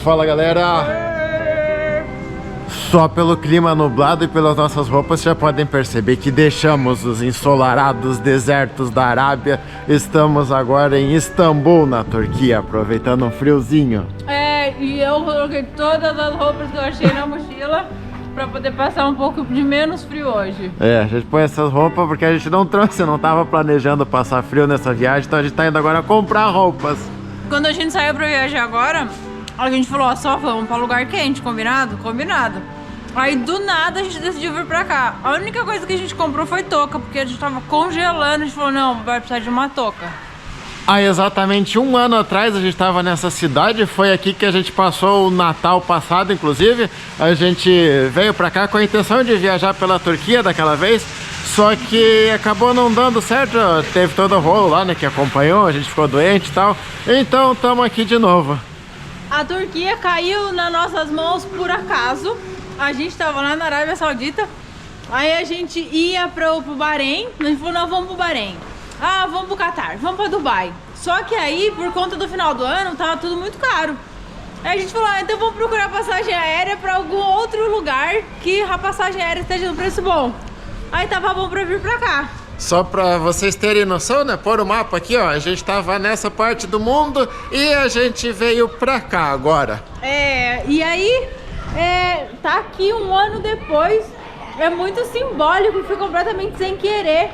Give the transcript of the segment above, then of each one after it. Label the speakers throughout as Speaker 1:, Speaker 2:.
Speaker 1: Fala, galera! Só pelo clima nublado e pelas nossas roupas já podem perceber que deixamos os ensolarados desertos da Arábia. Estamos agora em Istambul, na Turquia, aproveitando um friozinho.
Speaker 2: E eu coloquei todas as roupas que eu achei na mochila pra poder passar um pouco de menos frio hoje.
Speaker 1: A gente põe essas roupas porque a gente não trouxe, não tava planejando passar frio nessa viagem, então a gente tá indo agora comprar roupas.
Speaker 2: Quando a gente saiu pra viajar agora, a gente falou, ó, só vamos pra lugar quente, combinado? Combinado. Aí do nada a gente decidiu vir pra cá. A única coisa que a gente comprou foi touca, porque a gente tava congelando, a gente falou, não, vai precisar de uma touca.
Speaker 1: Há exatamente um ano atrás a gente estava nessa cidade, foi aqui que a gente passou o Natal passado, inclusive. A gente veio pra cá com a intenção de viajar pela Turquia daquela vez, só que acabou não dando certo, teve todo o rolo lá, né, que acompanhou, a gente ficou doente e tal, então estamos aqui de novo.
Speaker 2: A Turquia caiu nas nossas mãos por acaso, a gente estava lá na Arábia Saudita, aí a gente ia pro Bahrein, a gente falou, não, vamos pro Bahrein. Ah, vamos pro Catar, vamos pra Dubai. Só que aí, por conta do final do ano, tava tudo muito caro. Aí a gente falou, ah, então vamos procurar passagem aérea pra algum outro lugar que a passagem aérea esteja no preço bom. Aí tava bom pra vir pra cá.
Speaker 1: Só pra vocês terem noção, né, pôr o mapa aqui, ó, a gente tava nessa parte do mundo e a gente veio pra cá agora.
Speaker 2: E aí, tá aqui um ano depois, é muito simbólico, foi completamente sem querer.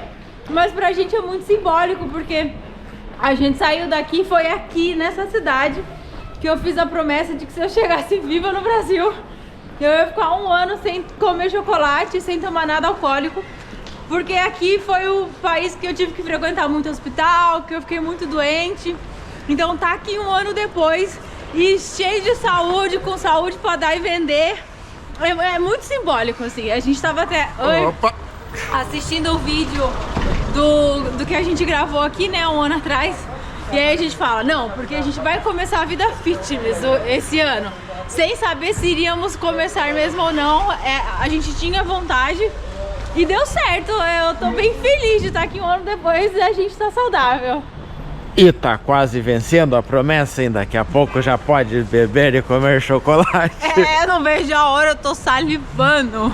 Speaker 2: Mas pra gente é muito simbólico, porque a gente saiu daqui, foi aqui nessa cidade que eu fiz a promessa de que se eu chegasse viva no Brasil, eu ia ficar um ano sem comer chocolate, sem tomar nada alcoólico, porque aqui foi o país que eu tive que frequentar muito hospital, que eu fiquei muito doente. Então tá aqui um ano depois e cheio de saúde, com saúde pra dar e vender. É muito simbólico, assim. A gente tava até assistindo o vídeo do que a gente gravou aqui, né, um ano atrás. E aí a gente fala, não, porque a gente vai começar a vida fitness esse ano, sem saber se iríamos começar mesmo ou não. A gente tinha vontade e deu certo. Eu tô bem feliz de estar aqui um ano depois e a gente tá saudável.
Speaker 1: E tá quase vencendo a promessa, hein? Daqui a pouco já pode beber e comer chocolate.
Speaker 2: Não vejo a hora, eu tô salivando.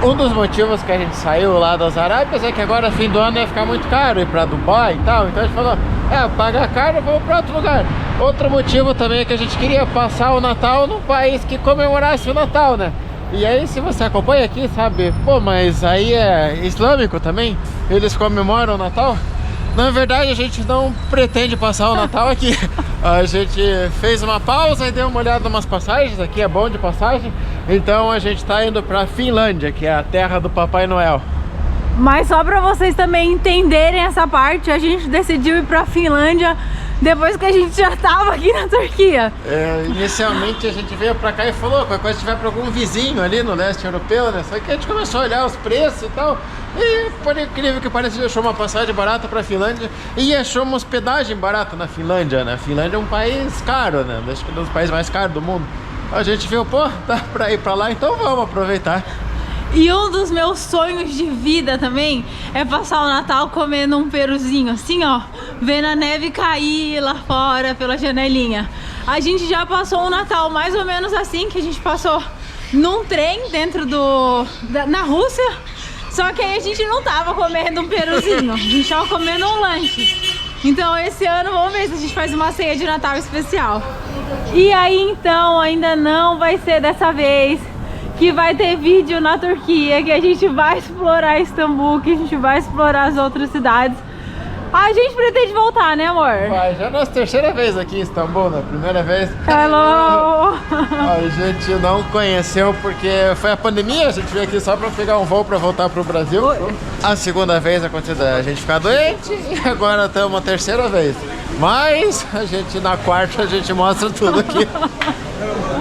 Speaker 1: Um dos motivos que a gente saiu lá das Arábias é que agora fim do ano ia ficar muito caro ir pra Dubai e tal. Então a gente falou, pagar caro, vamos pra outro lugar. Outro motivo também é que a gente queria passar o Natal num país que comemorasse o Natal, né? E aí, se você acompanha aqui, sabe, pô, mas aí é islâmico também? Eles comemoram o Natal? Na verdade, a gente não pretende passar o Natal aqui. A gente fez uma pausa e deu uma olhada em umas passagens. Aqui é bom de passagem. Então a gente tá indo pra Finlândia, que é a terra do Papai Noel.
Speaker 2: Mas só pra vocês também entenderem essa parte, a gente decidiu ir pra Finlândia depois que a gente já tava aqui na Turquia.
Speaker 1: Inicialmente a gente veio pra cá e falou, qualquer coisa tiver pra algum vizinho ali no leste europeu, né? Só que a gente começou a olhar os preços e tal. E por incrível que pareça, a gente achou uma passagem barata pra Finlândia e achou uma hospedagem barata na Finlândia, né? A Finlândia é um país caro, né? Acho que é um dos países mais caros do mundo. A gente viu, pô, dá pra ir pra lá, então vamos aproveitar.
Speaker 2: E um dos meus sonhos de vida também é passar o Natal comendo um peruzinho, assim, ó, vendo a neve cair lá fora pela janelinha. A gente já passou um Natal mais ou menos assim, que a gente passou num trem dentro na Rússia, só que aí a gente não tava comendo um peruzinho, a gente tava comendo um lanche. Então esse ano vamos ver se a gente faz uma ceia de Natal especial. E aí então ainda não vai ser dessa vez que vai ter vídeo na Turquia, que a gente vai explorar Istambul, que a gente vai explorar as outras cidades. A gente pretende voltar, né, amor?
Speaker 1: Vai, já é a nossa terceira vez aqui em Istambul, né? Primeira vez.
Speaker 2: Hello!
Speaker 1: A gente não conheceu porque foi a pandemia, a gente veio aqui só pra pegar um voo pra voltar pro Brasil. A segunda vez aconteceu a gente ficar doente e agora estamos a terceira vez. Mas a gente na quarta a gente mostra tudo aqui.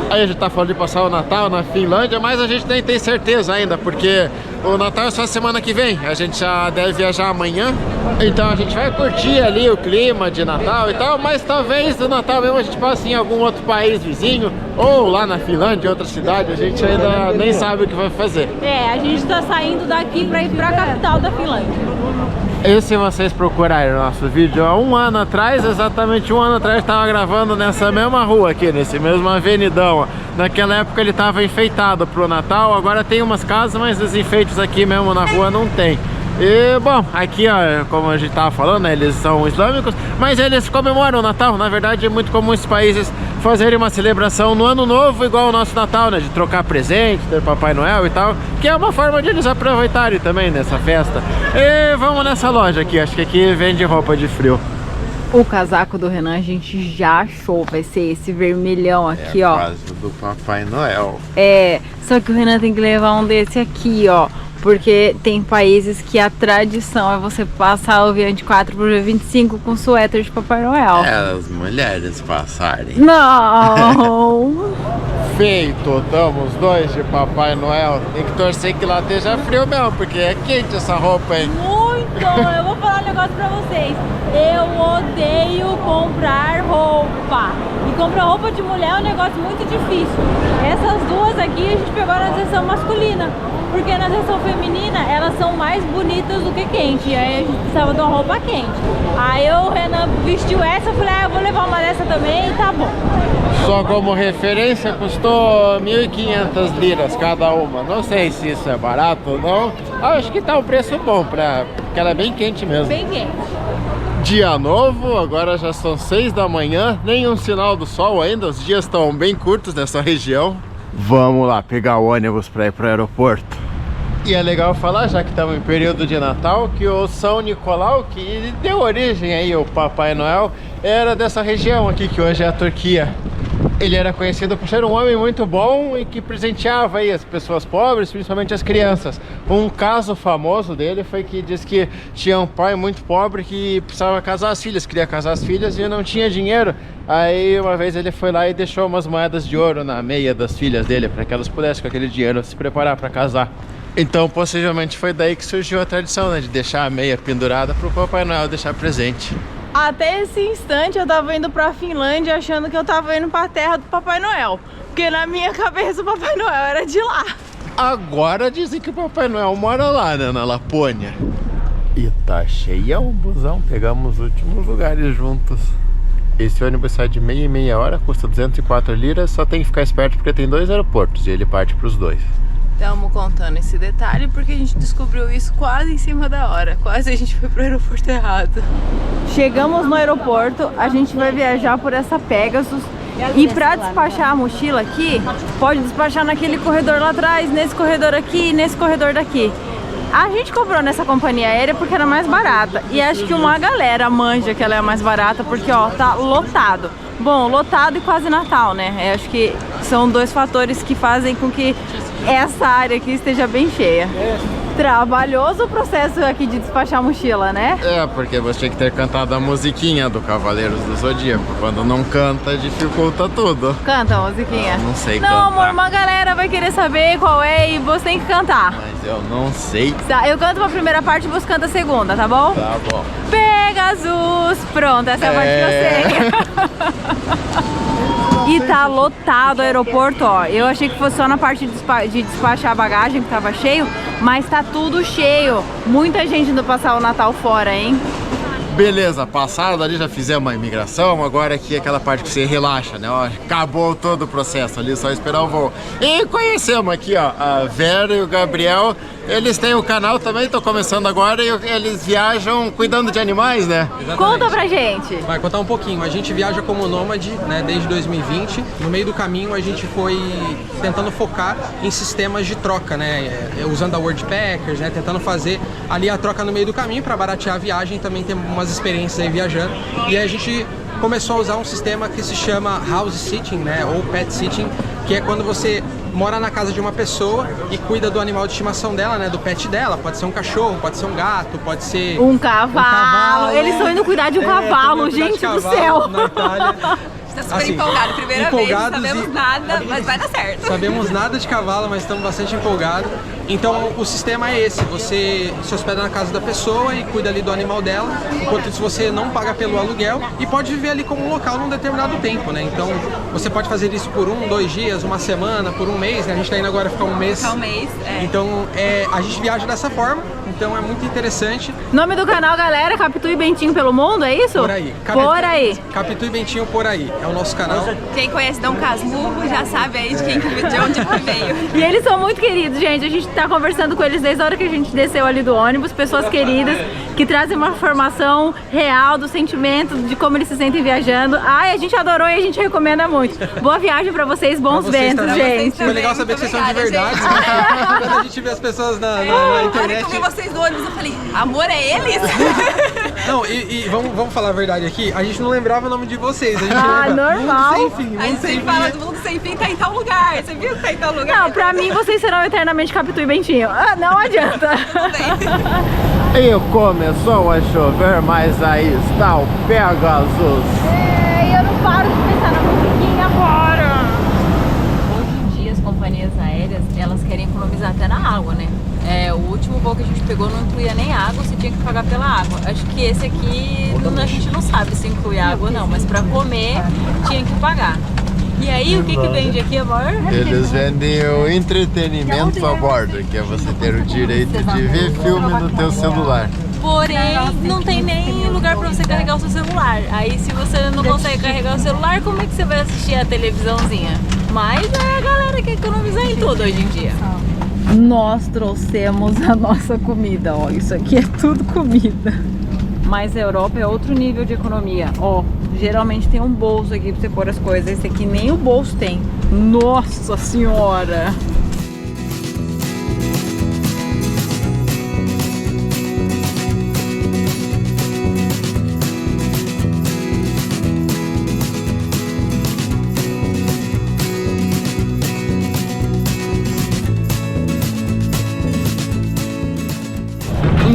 Speaker 1: Aí a gente tá falando de passar o Natal na Finlândia, mas a gente nem tem certeza ainda, porque o Natal é só semana que vem, a gente já deve viajar amanhã, então a gente vai curtir ali o clima de Natal e tal, mas talvez no Natal mesmo a gente passe em algum outro país vizinho, ou lá na Finlândia, em outra cidade, a gente ainda nem sabe o que vai fazer.
Speaker 2: A gente tá saindo daqui pra ir pra capital da Finlândia.
Speaker 1: E se vocês procurarem o nosso vídeo, há um ano atrás, exatamente um ano atrás, estava gravando nessa mesma rua aqui, nesse mesmo avenidão. Naquela época ele estava enfeitado pro Natal, agora tem umas casas, mas os enfeites aqui mesmo na rua não tem. E, bom, aqui, ó, como a gente tava falando, né, eles são islâmicos, mas eles comemoram o Natal. Na verdade, é muito comum esses países fazerem uma celebração no Ano Novo, igual o nosso Natal, né, de trocar presente, ter Papai Noel e tal, que é uma forma de eles aproveitarem também nessa festa. E vamos nessa loja aqui, acho que aqui vende roupa de frio.
Speaker 2: O casaco do Renan a gente já achou, vai ser esse vermelhão aqui, ó.
Speaker 1: Quase do Papai Noel.
Speaker 2: É, só que o Renan tem que levar um desse aqui, ó. Porque tem países que a tradição é você passar o dia 24 pro dia 25 com suéter de Papai Noel.
Speaker 1: É, as mulheres passarem.
Speaker 2: Não!
Speaker 1: Feito, estamos dois de Papai Noel. Tem que torcer que lá esteja frio mesmo, porque é quente essa roupa, hein?
Speaker 2: Muito! Eu vou falar um negócio pra vocês. Eu odeio comprar roupa. E comprar roupa de mulher é um negócio muito difícil. Essas duas aqui a gente pegou na seção masculina. Porque na seção feminina elas são mais bonitas do que quente. E aí a gente precisava de uma roupa quente. Aí o Renan vestiu essa, eu falei, eu vou levar uma dessa também e tá bom.
Speaker 1: Só como referência, custou 1.500 liras cada uma. Não sei se isso é barato ou não. Acho que tá um preço bom, porque ela é bem quente mesmo.
Speaker 2: Bem quente.
Speaker 1: Dia novo, agora já são 6 da manhã, nenhum sinal do sol ainda, os dias estão bem curtos nessa região. Vamos lá pegar o ônibus para ir para o aeroporto. E é legal falar, já que estamos em período de Natal, que o São Nicolau, que deu origem aí ao Papai Noel, era dessa região aqui, que hoje é a Turquia. Ele era conhecido por ser um homem muito bom e que presenteava aí as pessoas pobres, principalmente as crianças. Um caso famoso dele foi que diz que tinha um pai muito pobre que precisava casar as filhas, queria casar as filhas e não tinha dinheiro. Aí uma vez ele foi lá e deixou umas moedas de ouro na meia das filhas dele, para que elas pudessem com aquele dinheiro se preparar para casar. Então possivelmente foi daí que surgiu a tradição, né, de deixar a meia pendurada para o Papai Noel deixar presente.
Speaker 2: Até esse instante eu tava indo pra Finlândia achando que eu tava indo pra terra do Papai Noel. Porque na minha cabeça o Papai Noel era de lá.
Speaker 1: Agora dizem que o Papai Noel mora lá, né, na Lapônia. E tá cheio o busão, pegamos os últimos lugares juntos. Esse ônibus sai de meia em meia hora, custa 204 liras, só tem que ficar esperto porque tem 2 aeroportos e ele parte pros 2.
Speaker 2: Estamos contando esse detalhe porque a gente descobriu isso quase em cima da hora. Quase a gente foi pro aeroporto errado. Chegamos no aeroporto, a gente vai viajar por essa Pegasus. E pra despachar a mochila aqui, pode despachar naquele corredor lá atrás, nesse corredor aqui e nesse corredor daqui. A gente comprou nessa companhia aérea porque era mais barata. E acho que uma galera manja que ela é mais barata porque, ó, tá lotado. Bom, lotado e quase Natal, né? Eu acho que são 2 fatores que fazem com que essa área aqui esteja bem cheia. Trabalhoso o processo aqui de despachar a mochila, né?
Speaker 1: É, porque você tinha que ter cantado a musiquinha do Cavaleiros do Zodíaco. Quando não canta, dificulta tudo.
Speaker 2: Canta a musiquinha.
Speaker 1: Não sei
Speaker 2: cantar. Não, amor, uma galera vai querer saber qual é e você tem que cantar.
Speaker 1: Mas eu não sei.
Speaker 2: Tá, eu canto a primeira parte e você canta a segunda, tá bom?
Speaker 1: Tá bom.
Speaker 2: Pegasus! Pronto, essa é a parte que eu sei. E tá lotado o aeroporto, ó. Eu achei que fosse só na parte de despachar a bagagem, que tava cheio, mas tá tudo cheio. Muita gente indo passar o Natal fora, hein?
Speaker 1: Beleza, passaram ali, já fizemos a imigração, agora aqui é aquela parte que você relaxa, né? Ó, acabou todo o processo ali, só esperar o voo. E conhecemos aqui, ó, a Vera e o Gabriel. Eles têm o canal também, estão começando agora e eles viajam cuidando de animais, né?
Speaker 3: Exatamente.
Speaker 2: Conta pra gente.
Speaker 3: Vai contar um pouquinho. A gente viaja como nômade, né, desde 2020. No meio do caminho a gente foi tentando focar em sistemas de troca, né, usando a Worldpackers, né, tentando fazer ali a troca no meio do caminho para baratear a viagem. Também tem umas experiências aí viajando. E aí a gente começou a usar um sistema que se chama House Sitting, né, ou Pet Sitting, que é quando você mora na casa de uma pessoa e cuida do animal de estimação dela, né, do pet dela. Pode ser um cachorro, pode ser um gato, pode ser
Speaker 2: um cavalo. Eles estão indo cuidar de um cavalo, gente do céu.
Speaker 3: Na Itália.
Speaker 4: Tá super empolgado, primeira vez, não sabemos nada, mas vai dar certo.
Speaker 3: Sabemos nada de cavalo, mas estamos bastante empolgados. Então o sistema é esse, você se hospeda na casa da pessoa e cuida ali do animal dela, enquanto isso você não paga pelo aluguel e pode viver ali como um local num determinado tempo, né? Então você pode fazer isso por 1, 2 dias, uma semana, por um mês, né? A gente tá indo agora ficar um mês.
Speaker 4: Ficar um mês, é.
Speaker 3: Então a gente viaja dessa forma, então é muito interessante.
Speaker 2: Nome do canal, galera, Capitu e Bentinho pelo Mundo, é isso?
Speaker 3: Por aí.
Speaker 2: Por aí.
Speaker 3: Capitu e Bentinho por aí, é o nosso canal.
Speaker 4: Quem conhece Dom Casmurro já sabe aí de onde que veio.
Speaker 2: E eles são muito queridos, gente. A gente tá conversando com eles desde a hora que a gente desceu ali do ônibus. Pessoas queridas que trazem uma informação real do sentimento, de como eles se sentem viajando. Ai, a gente adorou e a gente recomenda muito. Boa viagem pra vocês, bons ventos, gente.
Speaker 3: Foi legal saber que vocês são de verdade, né? Quando a gente vê as pessoas na internet.
Speaker 4: Quando eu vi vocês no ônibus, eu falei, amor, é eles?
Speaker 3: Não, e vamos falar a verdade aqui, a gente não lembrava o nome de vocês. A gente lembra
Speaker 2: normal.
Speaker 3: Mundo Sem Fim.
Speaker 4: A gente sempre fala do Mundo Sem Fim, tá em tal lugar. Você viu que tá em tal lugar?
Speaker 2: Não, pra mim vocês serão eternamente Capitu e Bentinho. Não adianta.
Speaker 4: Tudo bem.
Speaker 1: E começou a chover, mas aí está o Pegasus.
Speaker 2: E eu não paro de pensar na musiquinha agora. Hoje em dia as companhias aéreas, elas querem economizar até na água, né? O último voo que a gente pegou não incluía nem água, você tinha que pagar pela água. Acho que esse aqui a gente não sabe se inclui água ou não, mas pra comer tinha que pagar. E aí, o que vende aqui, amor?
Speaker 1: Eles vendem o entretenimento a bordo, que é você ter o direito de ver filme no teu celular.
Speaker 2: Porém, não tem nem lugar pra você carregar o seu celular. Aí, se você não consegue carregar o celular, como é que você vai assistir a televisãozinha? Mas é a galera que economiza em tudo hoje em dia. Nós trouxemos a nossa comida, ó. Isso aqui é tudo comida. Mas a Europa é outro nível de economia. Ó, geralmente tem um bolso aqui pra você pôr as coisas. Esse aqui nem o bolso tem. Nossa Senhora!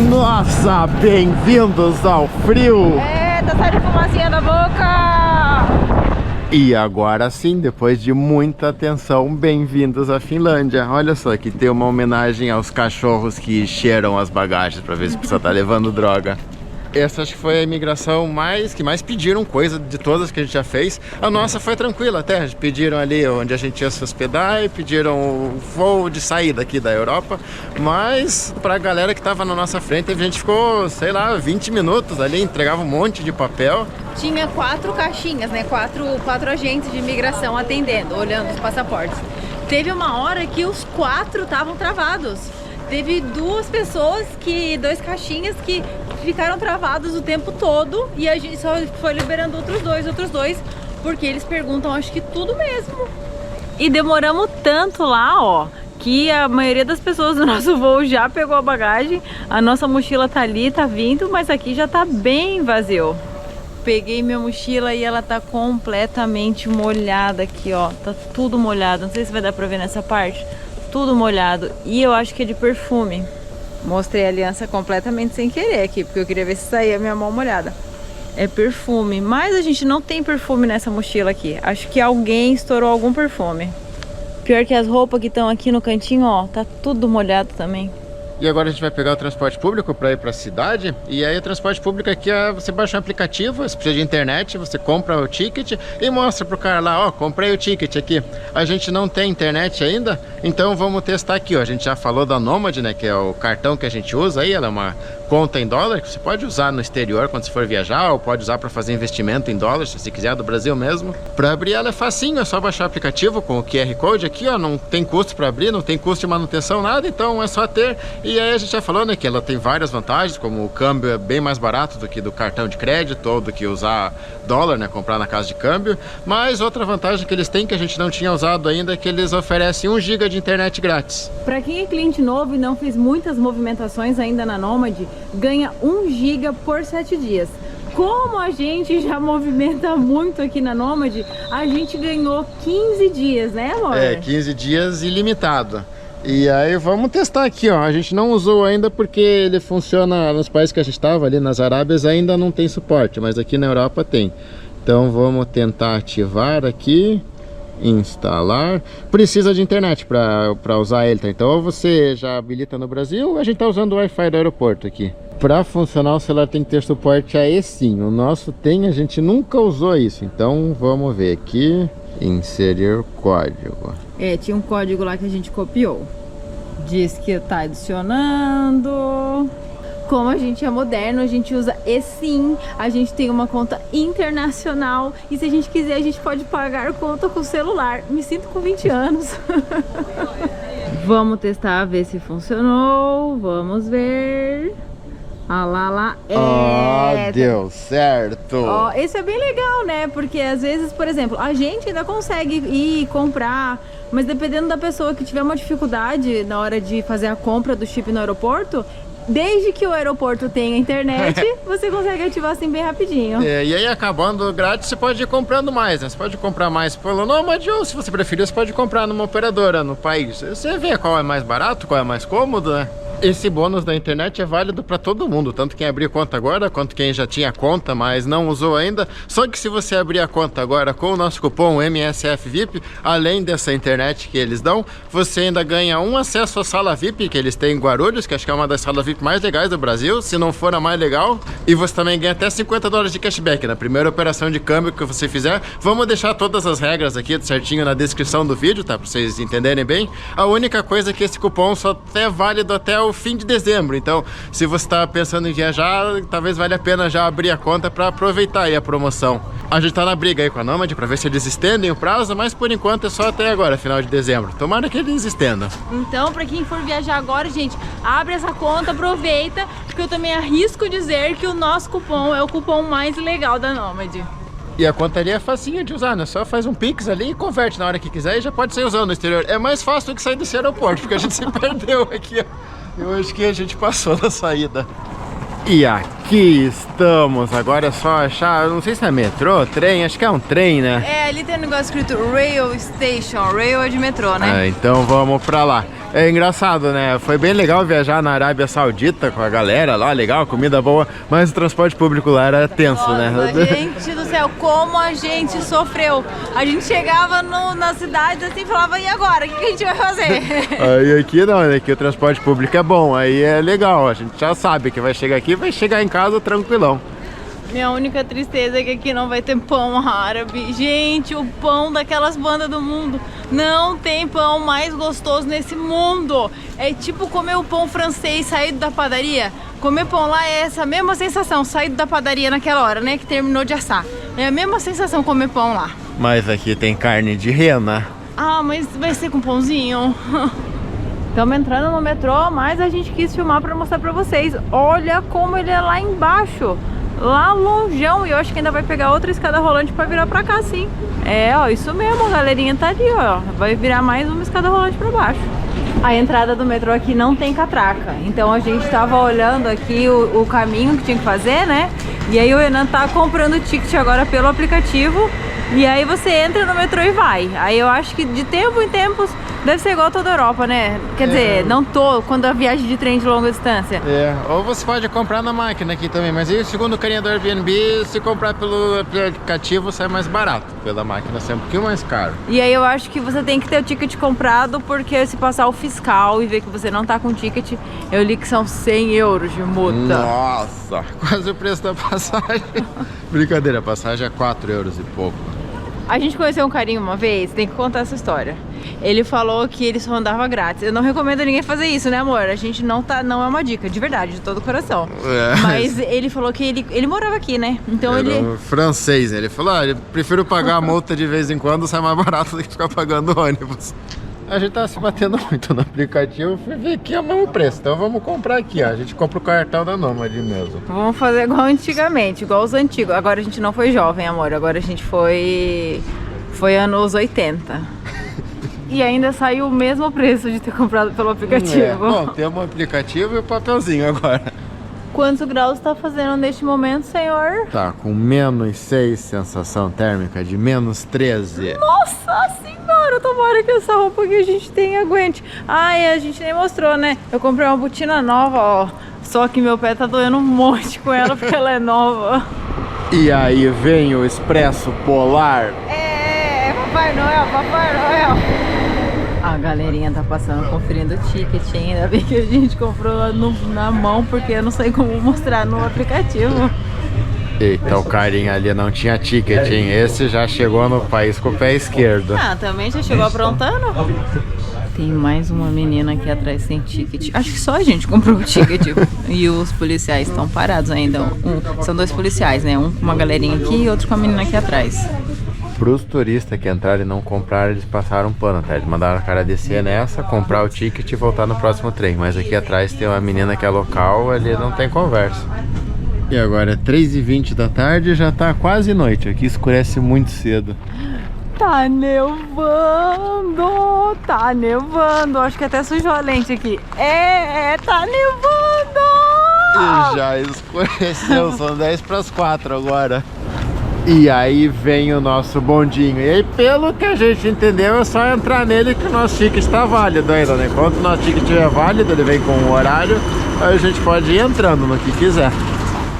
Speaker 1: Nossa, bem-vindos ao frio!
Speaker 2: Tá saindo fumacinha da boca!
Speaker 1: E agora sim, depois de muita atenção, bem-vindos à Finlândia. Olha só, aqui tem uma homenagem aos cachorros que cheiram as bagagens para ver se a pessoa tá levando droga. Essa acho que foi a imigração que mais pediram coisa de todas que a gente já fez. A nossa foi tranquila até, pediram ali onde a gente ia se hospedar e pediram o voo de saída aqui da Europa. Mas pra galera que tava na nossa frente, a gente ficou, sei lá, 20 minutos ali, entregava um monte de papel.
Speaker 2: Tinha 4 caixinhas, né? Quatro agentes de imigração atendendo, olhando os passaportes. Teve uma hora que os 4 estavam travados. Teve 2 caixinhas que ficaram travados o tempo todo e a gente só foi liberando outros dois, porque eles perguntam, acho que tudo mesmo. E demoramos tanto lá, ó, que a maioria das pessoas do nosso voo já pegou a bagagem. A nossa mochila tá ali, tá vindo, mas aqui já tá bem vazio. Peguei minha mochila e ela tá completamente molhada aqui, ó, tá tudo molhado. Não sei se vai dar pra ver nessa parte. Tudo molhado, e eu acho que é de perfume. Mostrei a aliança completamente sem querer aqui, porque eu queria ver se saía a minha mão molhada. É perfume, mas a gente não tem perfume nessa mochila aqui. Acho que alguém estourou algum perfume. Pior que as roupas que estão aqui no cantinho, ó, tá tudo molhado também.
Speaker 1: E agora a gente vai pegar o transporte público para ir para a cidade. E aí o transporte público aqui é você baixa um aplicativo, você precisa de internet, você compra o ticket e mostra pro cara lá, ó, comprei o ticket aqui. A gente não tem internet ainda, então vamos testar aqui, ó. A gente já falou da Nomad, né, que é o cartão que a gente usa aí, ela é uma conta em dólar que você pode usar no exterior quando você for viajar, ou pode usar para fazer investimento em dólar, se você quiser, do Brasil mesmo. Para abrir ela é facinho, é só baixar o aplicativo com o QR Code aqui, ó, não tem custo para abrir, não tem custo de manutenção, nada, então é só ter. E aí a gente já falou, né, que ela tem várias vantagens, como o câmbio é bem mais barato do que do cartão de crédito ou do que usar dólar, né, comprar na casa de câmbio. Mas outra vantagem que eles têm, que a gente não tinha usado ainda, é que eles oferecem 1 GB de internet grátis.
Speaker 2: Para quem é cliente novo e não fez muitas movimentações ainda na Nomad, ganha 1 GB por 7 dias. Como a gente já movimenta muito aqui na Nomad, a gente ganhou 15 dias, né, amor?
Speaker 1: É, 15 dias ilimitado. E aí vamos testar aqui, ó. A gente não usou ainda porque ele funciona nos países que a gente estava, ali nas Arábias, ainda não tem suporte, mas aqui na Europa tem. Então vamos tentar ativar aqui, instalar. Precisa de internet para usar ele, tá? Então ou você já habilita no Brasil, ou a gente tá usando o Wi-Fi do aeroporto aqui. Para funcionar o celular tem que ter suporte a eSIM. O nosso tem, a gente nunca usou isso. Então vamos ver aqui, inserir código.
Speaker 2: É, tinha um código lá que a gente copiou. Diz que tá adicionando. Como a gente é moderno, a gente usa eSIM, a gente tem uma conta internacional e se a gente quiser a gente pode pagar conta com o celular. Me sinto com 20 anos. Vamos testar, ver se funcionou. Vamos ver. Ah lá.
Speaker 1: Deu certo.
Speaker 2: Ó, isso é bem legal, né? Porque às vezes, por exemplo, a gente ainda consegue ir comprar, mas dependendo da pessoa que tiver uma dificuldade na hora de fazer a compra do chip no aeroporto, desde que o aeroporto tenha internet, você consegue ativar assim bem rapidinho.
Speaker 1: E aí, acabando grátis, você pode ir comprando mais, né? Você pode comprar mais pelo Nomad ou, se você preferir, você pode comprar numa operadora no país. Você vê qual é mais barato, qual é mais cômodo, né? Esse bônus da internet é válido para todo mundo, tanto quem abriu conta agora, quanto quem já tinha conta, mas não usou ainda. Só que se você abrir a conta agora com o nosso cupom MSFVIP, além dessa internet que eles dão, você ainda ganha um acesso à sala VIP que eles têm em Guarulhos, que acho que é uma das salas VIP mais legais do Brasil, se não for a mais legal. E você também ganha até $50 de cashback na primeira operação de câmbio que você fizer. Vamos deixar todas as regras aqui certinho na descrição do vídeo, tá? Para vocês entenderem bem. A única coisa é que esse cupom só é válido até o fim de dezembro, então se você está pensando em viajar, talvez valha a pena já abrir a conta para aproveitar aí a promoção. A gente tá na briga aí com a Nomad para ver se eles estendem o prazo, mas por enquanto é só até agora, final de dezembro. Tomara que eles estendam.
Speaker 2: Então, para quem for viajar agora, gente, abre essa conta, aproveita, porque eu também arrisco dizer que o nosso cupom é o cupom mais legal da Nomad.
Speaker 1: E a conta ali é facinha de usar, né? Só faz um Pix ali e converte na hora que quiser e já pode sair usando no exterior. É mais fácil do que sair desse aeroporto, porque a gente se perdeu aqui, ó. Eu acho que a gente passou na saída. E aqui estamos. Agora é só achar, não sei se é metrô, trem, acho que é um trem, né?
Speaker 2: É, ali tem um negócio escrito Rail Station. Rail é de metrô, né?
Speaker 1: Então vamos pra lá. É engraçado, né? Foi bem legal viajar na Arábia Saudita com a galera lá, legal, comida boa, mas o transporte público lá era tenso,
Speaker 2: nossa,
Speaker 1: né?
Speaker 2: Gente do céu, como a gente sofreu. A gente chegava na cidade assim e falava, e agora? O que a gente vai fazer?
Speaker 1: Aí aqui não, aqui o transporte público é bom, aí é legal, a gente já sabe que vai chegar aqui, vai chegar em casa tranquilão.
Speaker 2: Minha única tristeza é que aqui não vai ter pão árabe. Gente, o pão daquelas bandas do mundo. Não tem pão mais gostoso nesse mundo. É tipo comer o pão francês saído da padaria. Comer pão lá é essa mesma sensação, saído da padaria naquela hora, né? Que terminou de assar. É a mesma sensação comer pão lá.
Speaker 1: Mas aqui tem carne de rena.
Speaker 2: Ah, mas vai ser com pãozinho? Estamos entrando no metrô, mas a gente quis filmar para mostrar para vocês. Olha como ele é lá embaixo. Lá longeão, e eu acho que ainda vai pegar outra escada rolante pra virar pra cá, sim. É, ó, isso mesmo, a galerinha tá ali, ó. Vai virar mais uma escada rolante pra baixo. A entrada do metrô aqui não tem catraca, então a gente tava olhando aqui o caminho que tinha que fazer, né? E aí o Renan tá comprando o ticket agora pelo aplicativo. E aí você entra no metrô e vai. Aí eu acho que de tempo em tempos deve ser igual a toda a Europa, né? Quer dizer, não quando a viagem de trem de longa distância.
Speaker 1: Ou você pode comprar na máquina aqui também, mas aí, segundo o carinha do Airbnb, se comprar pelo aplicativo sai mais barato. Pela máquina sai um pouquinho mais caro.
Speaker 2: E aí eu acho que você tem que ter o ticket comprado, porque se passar o fiscal e ver que você não tá com ticket, eu li que são 100 euros de multa.
Speaker 1: Nossa, quase o preço da passagem. Brincadeira, a passagem é 4 euros e pouco.
Speaker 2: A gente conheceu um carinha uma vez, tem que contar essa história. Ele falou que ele só andava grátis. Eu não recomendo ninguém fazer isso, né, amor? A gente não é uma dica, de verdade, de todo o coração. Mas ele falou que ele morava aqui, né? Então ele...
Speaker 1: Um francês, né? Ele falou, eu prefiro pagar a multa de vez em quando, sai mais barato do que ficar pagando ônibus. A gente tá se batendo muito no aplicativo, fui ver que é o mesmo preço, então vamos comprar aqui, ó. A gente compra o cartão da Nomad mesmo.
Speaker 2: Vamos fazer igual antigamente, igual os antigos. Agora a gente não foi jovem, amor, agora a gente foi anos 80. E ainda saiu o mesmo preço de ter comprado pelo aplicativo.
Speaker 1: Bom, temos um aplicativo e o papelzinho agora.
Speaker 2: Quantos graus está fazendo neste momento, senhor?
Speaker 1: Tá com -6, sensação térmica de -13.
Speaker 2: Nossa senhora, tomara que essa roupa que a gente tem aguente. Ai, a gente nem mostrou, né? Eu comprei uma botina nova, ó. Só que meu pé tá doendo um monte com ela porque ela é nova.
Speaker 1: E aí vem o Expresso Polar.
Speaker 2: Papai Noel, Papai Noel. A galerinha tá passando, conferindo o ticket, hein? Ainda bem que a gente comprou na mão, porque eu não sei como mostrar no aplicativo.
Speaker 1: Eita, o carinha ali não tinha ticket, hein? Esse já chegou no país com o pé esquerdo.
Speaker 2: Ah, também já chegou aprontando? Tem mais uma menina aqui atrás sem ticket. Acho que só a gente comprou o ticket. E os policiais estão parados ainda. São 2 policiais, né? Um com uma galerinha aqui e outro com a menina aqui atrás.
Speaker 1: Para os turistas que entraram e não compraram, eles passaram um pano, tá? Eles mandaram o cara descer nessa, comprar o ticket e voltar no próximo trem. Mas aqui atrás tem uma menina que é local, ali não tem conversa. E agora é 3h20 da tarde e já tá quase noite. Aqui escurece muito cedo.
Speaker 2: Tá nevando, tá nevando. Acho que até sujou a lente aqui. Tá nevando!
Speaker 1: E já escureceu, são 3:50 agora. E aí vem o nosso bondinho. E aí, pelo que a gente entendeu, é só entrar nele que o nosso ticket está válido ainda, né? Enquanto o nosso ticket estiver válido, ele vem com um horário, aí a gente pode ir entrando no que quiser.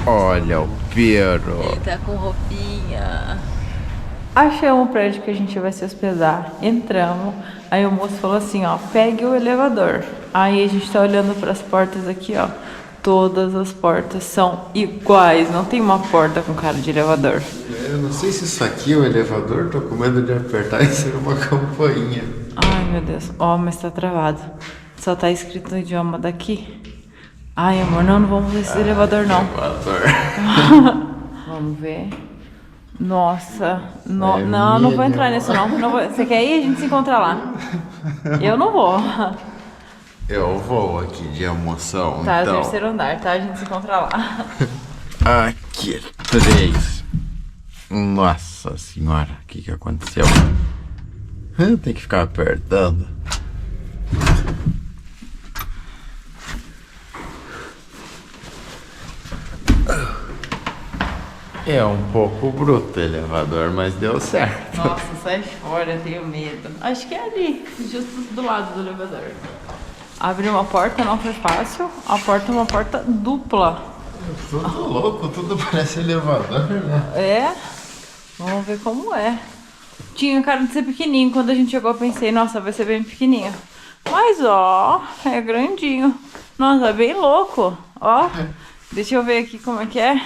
Speaker 1: Olha o Pedro.
Speaker 2: Ele tá com roupinha. Achamos o prédio que a gente vai se hospedar. Entramos. Aí o moço falou assim, ó, pegue o elevador. Aí a gente tá olhando para as portas aqui, ó. Todas as portas são iguais, não tem uma porta com cara de elevador.
Speaker 1: Eu não sei se isso aqui é um elevador, tô com medo de apertar e ser uma campainha.
Speaker 2: Ai, meu Deus. Ó, mas tá travado. Só tá escrito no idioma daqui. Ai, amor, não vamos ver esse elevador, não. Vamos ver. Nossa. Não vou entrar nisso, não. Você quer ir? A gente se encontra lá. Eu não vou.
Speaker 1: Eu vou aqui de emoção,
Speaker 2: tá,
Speaker 1: então.
Speaker 2: Tá, 3º andar, tá? A gente se encontra lá.
Speaker 1: Aqui, 3. Nossa senhora, o que aconteceu? Tem que ficar apertando. É um pouco bruto o elevador, mas deu certo.
Speaker 2: Nossa, sai fora, eu tenho medo. Acho que é ali, justo do lado do elevador. Abrir uma porta não foi fácil. A porta é uma porta dupla.
Speaker 1: Tudo louco, tudo parece elevador, né?
Speaker 2: É? Vamos ver como é. Tinha cara de ser pequenininho. Quando a gente chegou eu pensei, nossa, vai ser bem pequenininho. Mas ó, é grandinho. Nossa, é bem louco. Ó, deixa eu ver aqui como é que é.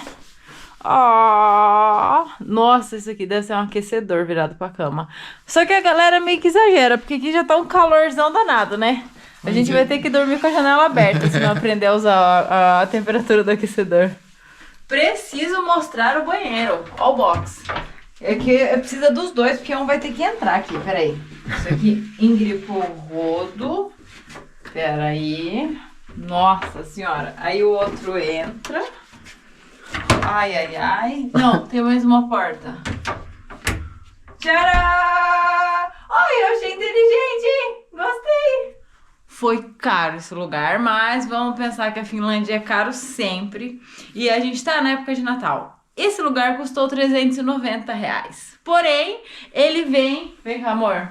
Speaker 2: Ó, nossa, isso aqui deve ser um aquecedor virado pra cama. Só que a galera meio que exagera, porque aqui já tá um calorzão danado, né? A gente vai ter que dormir com a janela aberta se não aprender a usar a temperatura do aquecedor. Preciso mostrar o banheiro. Ó o box. É que precisa dos dois, porque um vai ter que entrar aqui. Peraí. Isso aqui engripou o rodo. Peraí. Nossa senhora. Aí o outro entra. Ai, ai, ai. Não, tem mais uma porta. Tcharam! Ai, eu achei inteligente. Gostei. Foi caro esse lugar, mas vamos pensar que a Finlândia é caro sempre. E a gente tá na época de Natal. Esse lugar custou R$390. Porém, ele vem... Vem cá, amor.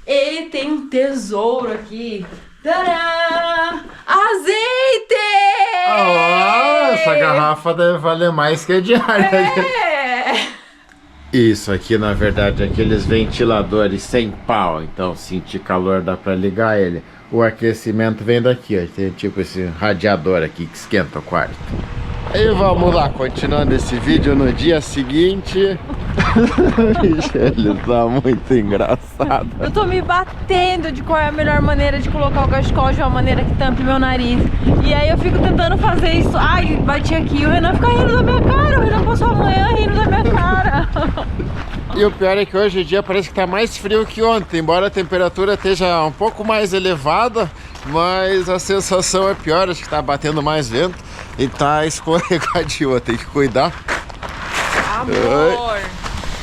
Speaker 2: Ele tem um tesouro aqui. Tadã! Azeite!
Speaker 1: Oh, essa garrafa deve valer mais que a diária.
Speaker 2: É!
Speaker 1: Isso aqui, na verdade, é aqueles ventiladores sem pau. Então, sentir calor dá pra ligar ele. O aquecimento vem daqui, ó. Tem tipo esse radiador aqui que esquenta o quarto. E vamos lá, continuando esse vídeo no dia seguinte. Ele tá muito engraçado.
Speaker 2: Eu tô me batendo de qual é a melhor maneira de colocar o cachecol de uma maneira que tampe meu nariz. E aí eu fico tentando fazer isso. Ai, bati aqui. E o Renan fica rindo da minha cara. O Renan passou a manhã rindo da minha cara.
Speaker 1: E o pior é que hoje em dia parece que tá mais frio que ontem. Embora a temperatura esteja um pouco mais elevada, mas a sensação é pior. Acho que tá batendo mais vento e tá escorregadio. Tem que cuidar.
Speaker 2: Amor.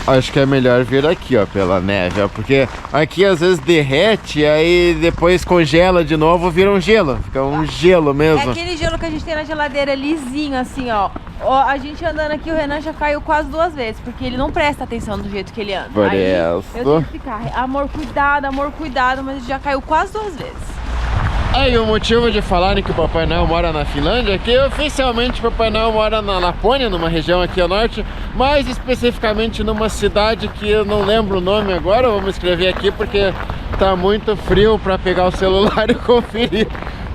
Speaker 1: Acho que é melhor vir aqui, ó, pela neve, ó, porque aqui às vezes derrete, aí depois congela de novo, vira um gelo, fica um gelo mesmo.
Speaker 2: É aquele gelo que a gente tem na geladeira, lisinho, assim, ó. A gente andando aqui, o Renan já caiu quase 2 vezes, porque ele não presta atenção do jeito que ele anda.
Speaker 1: Por
Speaker 2: aí
Speaker 1: isso.
Speaker 2: Eu tenho que ficar, amor, cuidado, mas ele já caiu quase 2 vezes.
Speaker 1: Aí o motivo de falarem que o Papai Noel mora na Finlândia é que oficialmente o Papai Noel mora na Lapônia, numa região aqui ao norte, mais especificamente numa cidade que eu não lembro o nome agora, vamos escrever aqui porque tá muito frio para pegar o celular e conferir.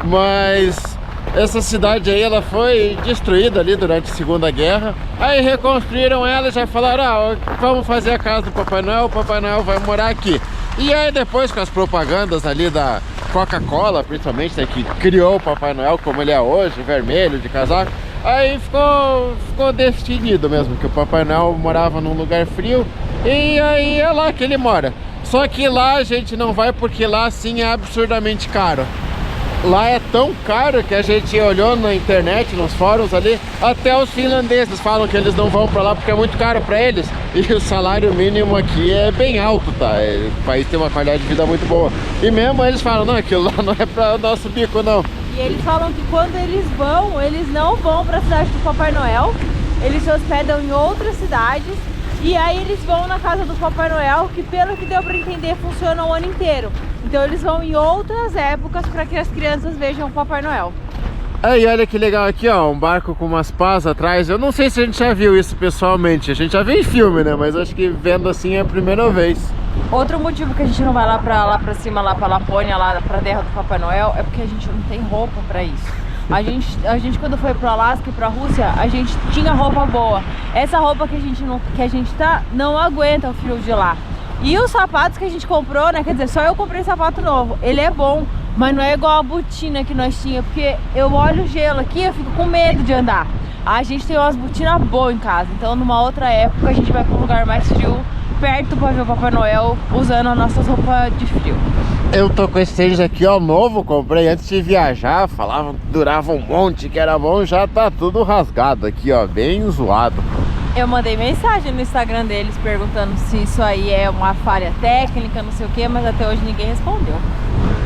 Speaker 1: Mas essa cidade aí, ela foi destruída ali durante a Segunda Guerra, aí reconstruíram ela e já falaram, vamos fazer a casa do Papai Noel, o Papai Noel vai morar aqui. E aí depois com as propagandas ali da Coca-Cola, principalmente, né, que criou o Papai Noel como ele é hoje, vermelho, de casaco. Aí ficou definido mesmo, que o Papai Noel morava num lugar frio e aí é lá que ele mora. Só que lá a gente não vai porque lá sim é absurdamente caro. Lá é tão caro que a gente olhou na internet, nos fóruns ali, até os finlandeses falam que eles não vão pra lá porque é muito caro pra eles. E o salário mínimo aqui é bem alto, tá? O país tem uma qualidade de vida muito boa. E mesmo eles falam, não, aquilo lá não é pra nosso bico, não.
Speaker 2: E eles falam que quando eles não vão pra cidade do Papai Noel, eles se hospedam em outras cidades. E aí eles vão na casa do Papai Noel, que pelo que deu pra entender, funciona o ano inteiro. Então eles vão em outras épocas para que as crianças vejam o Papai Noel.
Speaker 1: Aí olha que legal aqui, ó, um barco com umas pás atrás. Eu não sei se a gente já viu isso pessoalmente. A gente já viu em filme, né? Mas acho que vendo assim é a primeira vez.
Speaker 2: Outro motivo que a gente não vai lá pra cima, lá pra Lapônia, lá pra terra do Papai Noel, é porque a gente não tem roupa pra isso. A gente quando foi pro Alasca e pra Rússia, a gente tinha roupa boa. Essa roupa que a gente tá não aguenta o frio de lá. E os sapatos que a gente comprou, né, quer dizer, só eu comprei sapato novo. Ele é bom, mas não é igual a botina que nós tínhamos, porque eu olho o gelo aqui, eu fico com medo de andar. A gente tem umas botinas boas em casa, então numa outra época a gente vai pra um lugar mais frio, perto, pra ver o Papai Noel, usando as nossas roupas de frio.
Speaker 1: Eu tô com esse tênis aqui, ó, novo, comprei antes de viajar, falavam que durava um monte, que era bom, já tá tudo rasgado aqui, ó, bem zoado.
Speaker 2: Eu mandei mensagem no Instagram deles perguntando se isso aí é uma falha técnica, não sei o que, mas até hoje ninguém respondeu.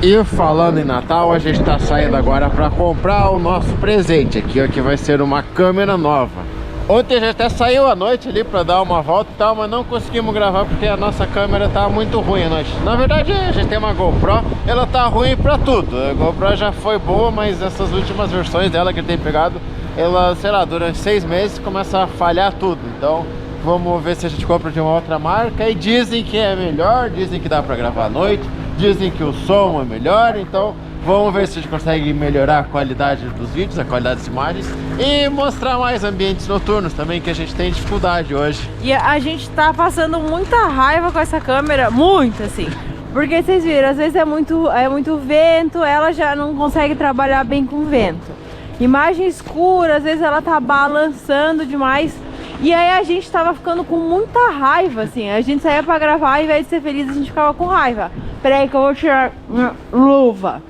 Speaker 1: E falando em Natal, a gente tá saindo agora pra comprar o nosso presente aqui, ó, que vai ser uma câmera nova. Ontem a gente até saiu à noite ali pra dar uma volta e tal, mas não conseguimos gravar porque a nossa câmera tá muito ruim à noite. Na verdade a gente tem uma GoPro, ela tá ruim pra tudo. A GoPro já foi boa, mas essas últimas versões dela que ele tem pegado, ela, sei lá, durante 6 meses começa a falhar tudo. Então vamos ver se a gente compra de uma outra marca. E dizem que é melhor, dizem que dá pra gravar à noite, dizem que o som é melhor, então vamos ver se a gente consegue melhorar a qualidade dos vídeos, a qualidade das imagens e mostrar mais ambientes noturnos também, que a gente tem dificuldade hoje.
Speaker 2: E a gente tá passando muita raiva com essa câmera, muito assim. Porque vocês viram, às vezes é muito vento, ela já não consegue trabalhar bem com vento. Imagem escura, às vezes ela tá balançando demais. E aí a gente tava ficando com muita raiva, assim. A gente saía pra gravar, ao invés de ser feliz, a gente ficava com raiva. Peraí que eu vou tirar minha luva.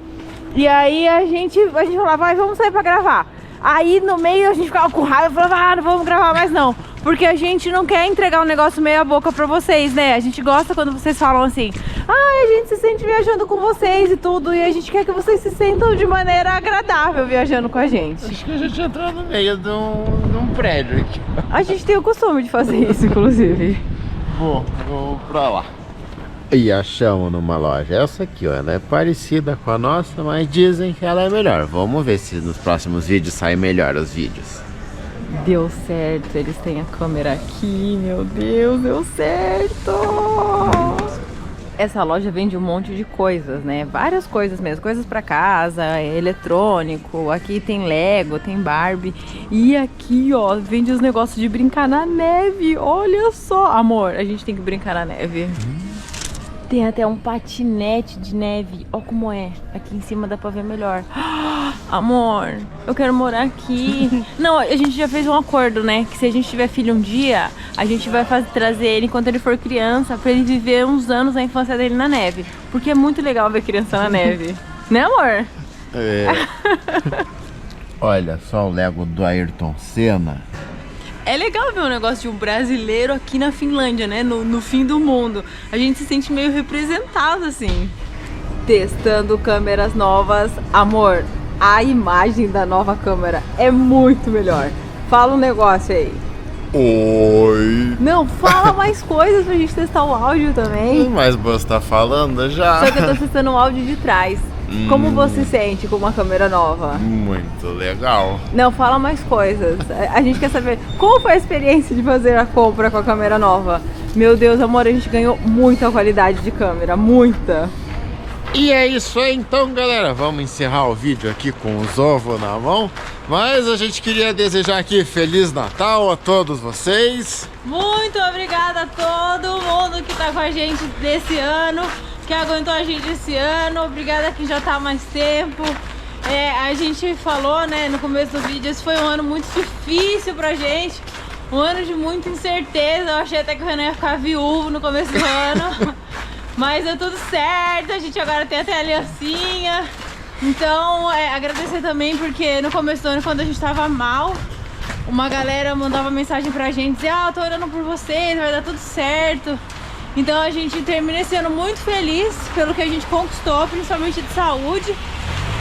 Speaker 2: E aí a gente falava, vai, vamos sair pra gravar. Aí no meio a gente ficava com raiva, falava, não vamos gravar mais não. Porque a gente não quer entregar um negócio meia boca pra vocês, né? A gente gosta quando vocês falam assim, a gente se sente viajando com vocês e tudo. E a gente quer que vocês se sentam de maneira agradável viajando com a gente.
Speaker 1: Acho que a gente entrou no meio de um prédio aqui.
Speaker 2: A gente tem o costume de fazer isso, inclusive.
Speaker 1: Vou pra lá. E achamos numa loja essa aqui, ó, ela é parecida com a nossa, mas dizem que ela é melhor. Vamos ver se nos próximos vídeos saem melhor os vídeos.
Speaker 2: Deu certo, eles têm a câmera aqui, meu Deus, deu certo! Essa loja vende um monte de coisas, né? Várias coisas mesmo, coisas pra casa, eletrônico, aqui tem Lego, tem Barbie. E aqui, ó, vende os negócios de brincar na neve, olha só! Amor, a gente tem que brincar na neve. Tem até um patinete de neve. Ó como é. Aqui em cima dá pra ver melhor. Amor, eu quero morar aqui. Não, a gente já fez um acordo, né? Que se a gente tiver filho um dia, a gente vai trazer ele enquanto ele for criança, pra ele viver uns anos a infância dele na neve. Porque é muito legal ver criança na neve. Né, amor?
Speaker 1: É. Olha só o Lego do Ayrton Senna.
Speaker 2: É legal ver um negócio de um brasileiro aqui na Finlândia, né? No fim do mundo. A gente se sente meio representado, assim. Testando câmeras novas. Amor, a imagem da nova câmera é muito melhor. Fala um negócio aí.
Speaker 1: Oi.
Speaker 2: Não, fala mais coisas pra gente testar o áudio também.
Speaker 1: Mas você tá falando já.
Speaker 2: Só que eu tô testando o áudio de trás. Como você sente com uma câmera nova?
Speaker 1: Muito legal.
Speaker 2: Não, fala mais coisas. A gente quer saber como foi a experiência de fazer a compra com a câmera nova. Meu Deus, amor, a gente ganhou muita qualidade de câmera, muita.
Speaker 1: E é isso aí então, galera. Vamos encerrar o vídeo aqui com os ovos na mão. Mas a gente queria desejar aqui Feliz Natal a todos vocês.
Speaker 2: Muito obrigada a todo mundo que tá com a gente desse ano. que aguentou a gente esse ano. Obrigada a quem já tá há mais tempo. A gente falou, né, no começo do vídeo, esse foi um ano muito difícil pra gente. Um ano de muita incerteza. Eu achei até que o Renan ia ficar viúvo no começo do ano. Mas deu tudo certo. A gente agora tem até a aliancinha. Então, agradecer também porque no começo do ano, quando a gente tava mal, uma galera mandava mensagem pra gente, dizia, eu tô orando por vocês, vai dar tudo certo. Então a gente termina esse ano muito feliz pelo que a gente conquistou, principalmente de saúde.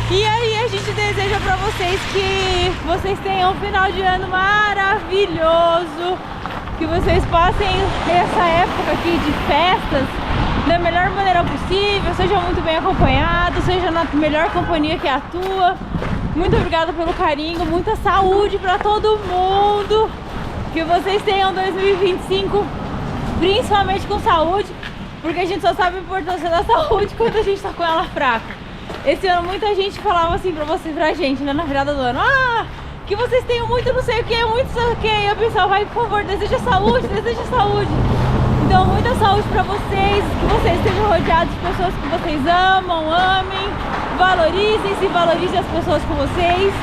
Speaker 2: E aí a gente deseja pra vocês que vocês tenham um final de ano maravilhoso, que vocês passem essa época aqui de festas da melhor maneira possível, sejam muito bem acompanhados, seja na melhor companhia que a tua. Muito obrigada pelo carinho, muita saúde pra todo mundo, que vocês tenham 2025 principalmente com saúde, porque a gente só sabe a importância da saúde quando a gente tá com ela fraca. Esse ano muita gente falava assim pra gente, né, na virada do ano, que vocês tenham muito não sei o que, muito não sei o que, e eu pensava, vai, por favor, deseja saúde, deseja saúde. Então muita saúde pra vocês, que vocês estejam rodeados de pessoas que vocês amam, amem, valorizem-se, valorizem as pessoas com vocês.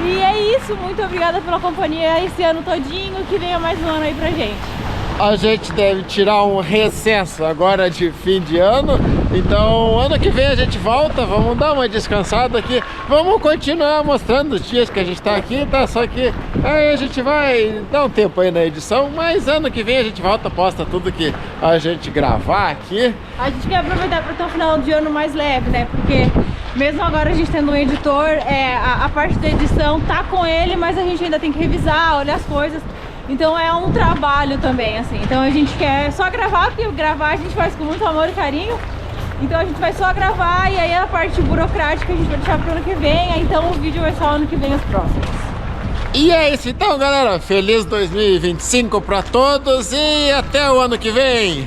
Speaker 2: E é isso, muito obrigada pela companhia esse ano todinho, que venha mais um ano aí pra gente.
Speaker 1: A gente deve tirar um recesso agora de fim de ano, então ano que vem a gente volta, vamos dar uma descansada aqui, vamos continuar mostrando os dias que a gente tá aqui, tá? Só que aí a gente vai dar um tempo aí na edição, mas ano que vem a gente volta, posta tudo que a gente gravar aqui.
Speaker 2: A gente quer aproveitar para ter um final de ano mais leve, né? Porque mesmo agora a gente tendo um editor, a parte da edição tá com ele, mas a gente ainda tem que revisar, olhar as coisas. Então é um trabalho também, assim. Então a gente quer só gravar, porque gravar a gente faz com muito amor e carinho. Então a gente vai só gravar e aí a parte burocrática a gente vai deixar pro ano que vem. Aí, então o vídeo vai só ano que vem, os próximos.
Speaker 1: E é isso então, galera. Feliz 2025 pra todos e até o ano que vem.